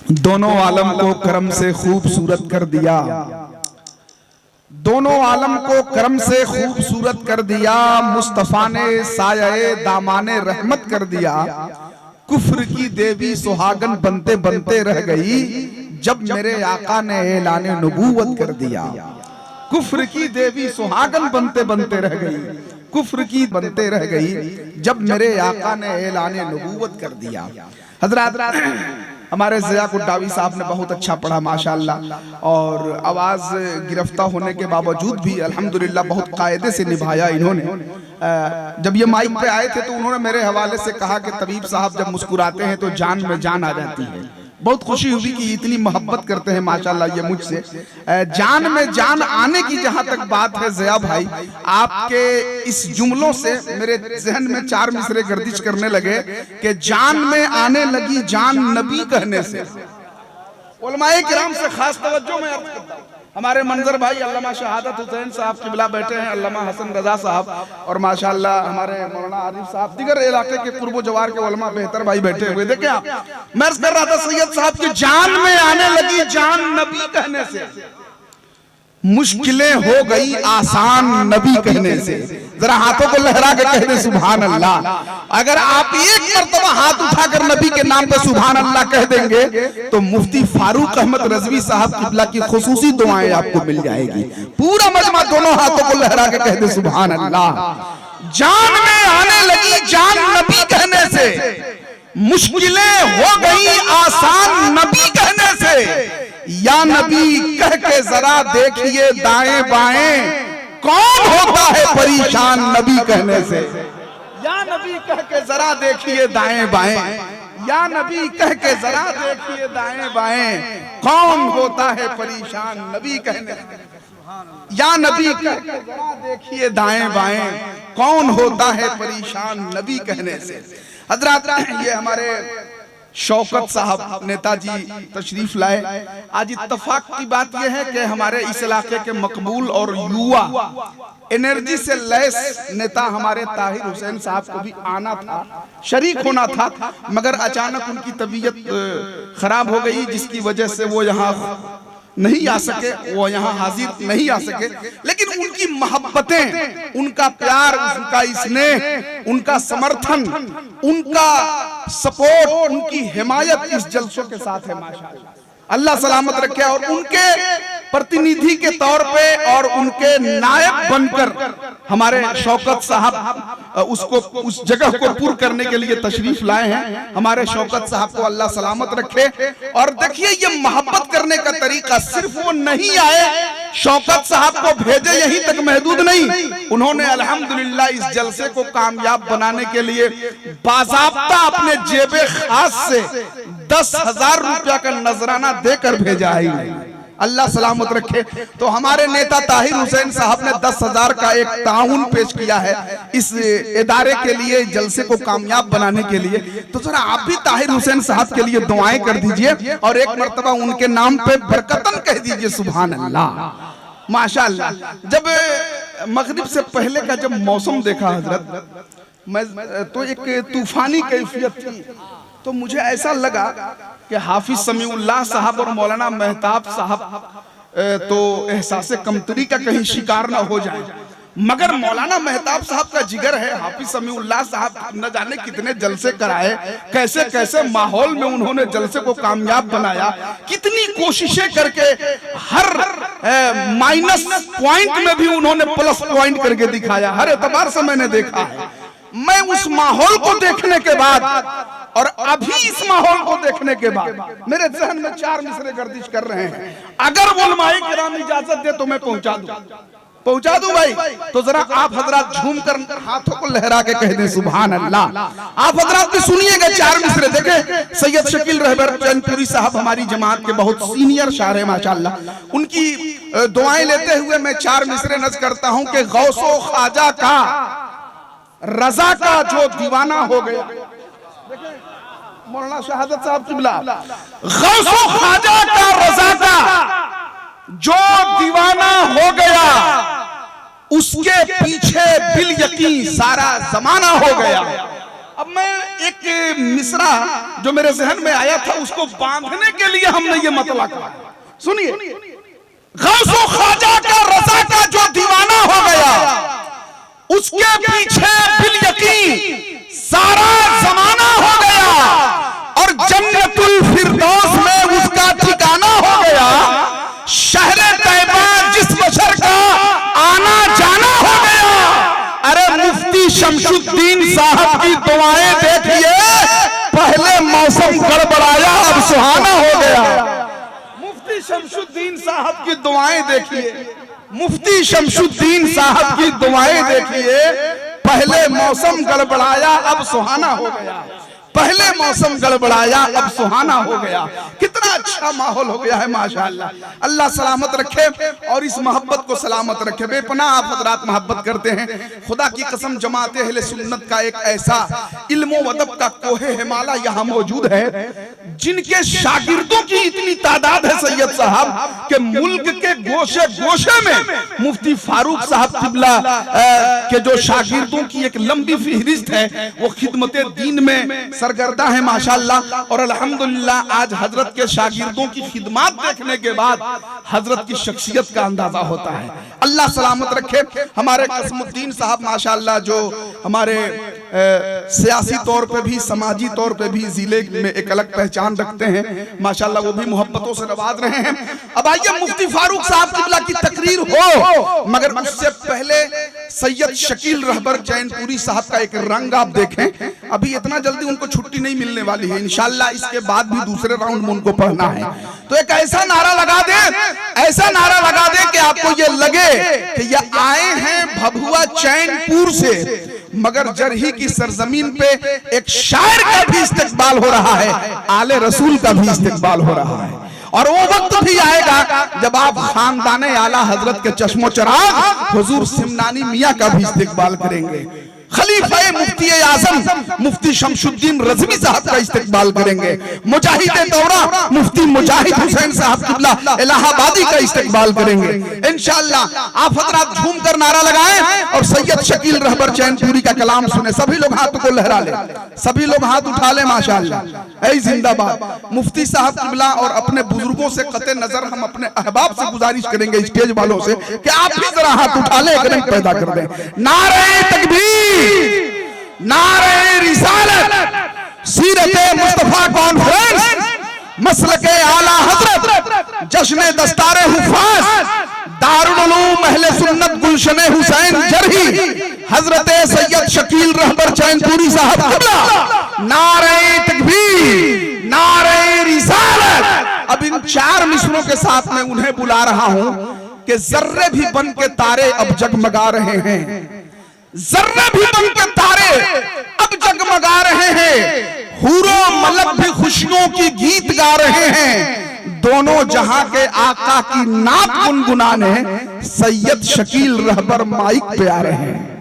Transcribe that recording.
दोनों आलम को करम से खूबसूरत कर दिया, दोनों आलम को करम से खूबसूरत कर दिया। मुस्तफा ने साये दामाने रहमत कर दिया। कुफ्र की देवी सुहागन बनते बनते रह गई जब मेरे आका ने ऐलाने नबूवत कर दिया। कुफ्र की देवी सुहागन बनते बनते रह गई, कुफ्र की बनते रह गई जब मेरे आका ने ऐलाने नबूवत कर दिया। हजरत हमारे ज़िया कुड्डावी साहब ने बहुत अच्छा पढ़ा माशाअल्लाह, और आवाज़ गिरफ्तार होने के बावजूद भी अल्हम्दुलिल्लाह बहुत कायदे से निभाया इन्होंने। जब ये माइक पे आए थे तो उन्होंने मेरे हवाले से कहा कि तबीब साहब जब मुस्कुराते हैं तो जान में जान आ जाती है। बहुत खुशी हुई कि इतनी मोहब्बत करते हैं माशाअल्लाह ये मुझसे। जान में जान आने की जहां तक बात है ज़िया भाई, आपके इस जुमलों से मेरे जहन में चार मिसरे गर्दिश करने लगे कि जान में आने लगी जान नबी कहने से। उलमाए किराम से खास तवज्जो में अर्ज करता हूं। हमारे मंजर भाई अल्लामा शहादत हुसैन साहब किबला बैठे हैं, अल्लामा हसन रजा साहब, और माशाअल्लाह हमारे मौलाना आरिफ साहब, दिगर इलाके के पूर्व जवार के उलमा बेहतर भाई बैठे हुए। देखिए आप, मैं अर्ज कर रहा था सैयद साहब की जान में आने लगी जान नबी कहने से, मुश्किलें हो गई आसान नबी कहने से। जरा हाथों को लहरा के कह दे सुभान अल्लाह। अगर आप एक मर्तबा हाथ उठाकर नबी के नाम पे सुभान अल्लाह कह देंगे तो मुफ्ती फारूक अहमद रजवी साहब किबला की खुसूसी दुआएं आपको मिल जाएगी। पूरा मजमा दोनों हाथों को लहरा के कह दे सुभान अल्लाह। जान में आने लगी जान नबी कहने से, मुश्किलें हो गई आसान नबी कहने से। या नबी कह के जरा देखिए दाएं बाएं, कौन होता है परेशान नबी कहने से। या नबी कह के जरा देखिए दाएं बाएं, या नबी कह के जरा देखिए दाएं बाएं, कौन होता है परेशान नबी कहने से। या नबी कह के जरा देखिए दाएं बाएं, कौन होता है परेशान नबी कहने से। हजरत ये हमारे शौकत साहब नेताजी तशरीफ लाए। आज इत्तफाक की बात यह है कि हमारे इस इलाके के मकबूल और युवा एनर्जी से लैस नेता हमारे ताहिर हुसैन साहब को भी आना था, शरीक होना था, मगर अचानक उनकी तबीयत खराब हो गई जिसकी वजह से वो यहाँ नहीं आ सके, वो यहाँ हाजिर नहीं आ सके। लेकिन उनकी मोहब्बतें, उनका प्यार, उनका स्नेह, उनका समर्थन, उनका सपोर्ट, उनकी हिमायत इस जलसों के साथ है माशाअल्लाह। अल्लाह सलामत रखे। और उनके प्रतिनिधि के तौर पे और उनके नायब बनकर हमारे शौकत साहब उसको उस जगह को पूर्ण करने के लिए तशरीफ लाए हैं। हमारे शौकत साहब को अल्लाह सलामत रखे। और देखिए ये मोहब्बत करने का तरीका, सिर्फ वो नहीं आए शौकत साहब को भेजे यहीं तक महदूद नहीं, उन्होंने अल्हम्दुलिल्लाह इस जलसे को कामयाब बनाने के लिए बाज़ाब्ता अपने जेबे खास से 10,000 रुपया का नजराना देकर भेजा है। अल्लाह सलामत रखे। तो हमारे नेता ताहिर हुसैन साहब ने 10,000 का एक ताउन पेश किया है इस इदारे के लिए, जलसे को कामयाब बनाने के लिए। तो जरा आप भी ताहिर हुसैन साहब के लिए दुआएं कर दीजिए और एक मर्तबा उनके नाम पे बरकतन कह दीजिए सुभान अल्लाह माशाअल्लाह। जब मगरिब से पहले का जब मौसम देखा हजरत, मैं तो एक तूफानी कैफियत थी, तो मुझे ऐसा लगा कि हाफिज समीउल्लाह साहब और मौलाना मेहताब साहब तो एहसास कमतरी का कहीं शिकार ना हो जाए, मगर मौलाना मेहताब साहब का जिगर है। हाफिज समीउल्लाह साहब न जाने कितने जलसे कराए, कैसे कैसे माहौल में उन्होंने जलसे को कामयाब बनाया, कितनी कोशिशें करके हर माइनस पॉइंट में भी उन्होंने प्लस पॉइंट करके दिखाया। हर एतबार से मैंने देखा है। मैं उस माहौल को देखने के बाद और अभी इस माहौल को देखने के बाद मेरे जहन में चार मिसरे गर्दिश कर रहे हैं। अगर वो उलमाए किराम इजाजत दे तो मैं पहुंचा दूं भाई। तो जरा आप हजरात झूम कर हाथों को लहरा के कह दें सुभान अल्लाह। आप हजरात भी सुनिएगा चार मिसरे। देखें सैयद शकील रहबर चैनपुरी साहब हमारी जमात के बहुत सीनियर शायर है माशाअल्लाह, उनकी दुआएं लेते हुए मैं चार मिसरे नज़ करता हूं कि गौसो ख्वाजा का रजा का जो दीवाना हो गया। मौलाना शहादत साहब किबला, गौसो ख्वाजा का रजा का जो दीवाना हो गया, उसके पीछे बिल यकीन सारा जमाना हो गया। अब मैं एक मिसरा जो मेरे जहन में आया था उसको बांधने के लिए हमने ये मतला कहा। सुनिए, गौसो ख्वाजा का रज़ा का जो दीवाना हो गया, उसके पीछे बिल यकीन सारा जमाना हो गया, और जन्नतुल फिरदौस में उसका ठिकाना हो गया। शहरे तैयबा जिस बशर का आना जाना हो गया। अरे मुफ्ती शमशुद्दीन साहब की दुआएं देखिए, पहले मौसम गड़बड़ाया अब सुहाना हो गया। मुफ्ती शमशुद्दीन साहब की दुआएं देखिए, मुफ्ती शमशुद्दीन साहब की दुआएं देखिए, पहले मौसम गड़बड़ाया अब सुहाना हो गया। पहले मौसम गड़बड़ाया अब सुहाना हो गया। कितना अच्छा माहौल हो गया है माशाअल्लाह। अल्लाह सलामत रखे और इस मोहब्बत को सलामत रखे। बेपनाह आप हजरात मोहब्बत करते हैं। खुदा की कसम, जमाते अहले सुन्नत का एक ऐसा इल्म व अदब का कोहे हिमालय यहाँ मौजूद है, जिनके शागिर्दों की इतनी तादाद है सैयद साहब के मुल्क के गोशे गोशे में मुफ्ती फारूक साहब किबला के जो शागिर्दों की एक लंबी फहरिस्त है, वो खिदमत दीन में सरगर्दा है माशाअल्लाह। और अल्हम्दुलिल्लाह आज हजरत के शागिर्दों की खिदमत देखने के बाद हजरत की शख्सियत का अंदाजा होता है। अल्लाह सलामत रखे। हमारे कसमुद्दीन साहब माशाअल्लाह जो हमारे सियासी तौर पे भी समाजी तौर पे भी जिले में एक अलग पहचान रखते हैं माशाअल्लाह, वो भी मोहब्बतों से नवाज रहे हैं। अब आइए मुफ्ती फारूक साहब किबला की तकरीर हो, मगर उससे पहले सैयद शकील रहबर चैनपुरी साहब का एक रंग आप देखें। अभी इतना जल्दी उनको छुट्टी नहीं मिलने वाली है, इंशाअल्लाह इसके बाद भी दूसरे राउंड में उनको पढ़ना है। तो एक ऐसा नारा लगा दे, ऐसा नारा लगा दे कि आपको ये लगे कि ये आए हैं भभुआ चैनपुर से, मगर जरही की सरजमीन पे एक शायर का भी इस्तेकबाल हो रहा है, आले रसूल का भी इस्तेकबाल हो रहा है। और वो वक्त भी आएगा जब आप खानदाने आला हजरत के चश्मो चराग हुजूर सिमनानी मियां का भी इस्तेकबाल करेंगे। खलीफा मुफ्ती आजम मुफ्ती शमशुद्दीन रज़वी साहब का इस्तेकबाल करेंगे। मुजाहिद दौरा मुफ्ती मुजाहिद हुसैन साहब किबला इलाहाबादी का इस्तेकबाल करेंगे इंशाअल्लाह। आप हजरात झूम कर नारा लगाएं और सैयद शकील रहबर चैनपुरी का कलाम सुने। सभी लोग हाथ को लहरा ले, सभी लोग हाथ उठा ले माशाअल्लाह। ऐ जिंदाबाद। मुफ्ती साहब किबला और अपने बुजुर्गों से कते नजर हम अपने अहबाब से गुजारिश करेंगे, स्टेज वालों से, कि आप भी जरा हाथ उठा ले, एक रंग पैदा कर दें। नारे तकबीर, नारे रिसालत, सीरते मुस्तफा कॉन्फ्रेंस, मसलके आला हजरत, जश्न दस्तारे हुफाज, दारुल उलूम अहले सुन्नत गुलशने हुसैन जरही, हजरत सैयद शकील रहबर चैनपुरी साहब किबला। नारे तकबीर, नारे रिसालत। अब इन चार मिसरों के साथ मैं उन्हें बुला रहा हूं कि जर्रे भी बन के तारे अब जगमगा रहे हैं, जर्रे भी बन के तारे अब जगमगा रहे हैं, हूरो मलक भी खुशियों की गीत गा रहे हैं। दोनों जहां के आका की नात गुनगुनाने सैयद शकील रहबर माइक पे आ रहे हैं।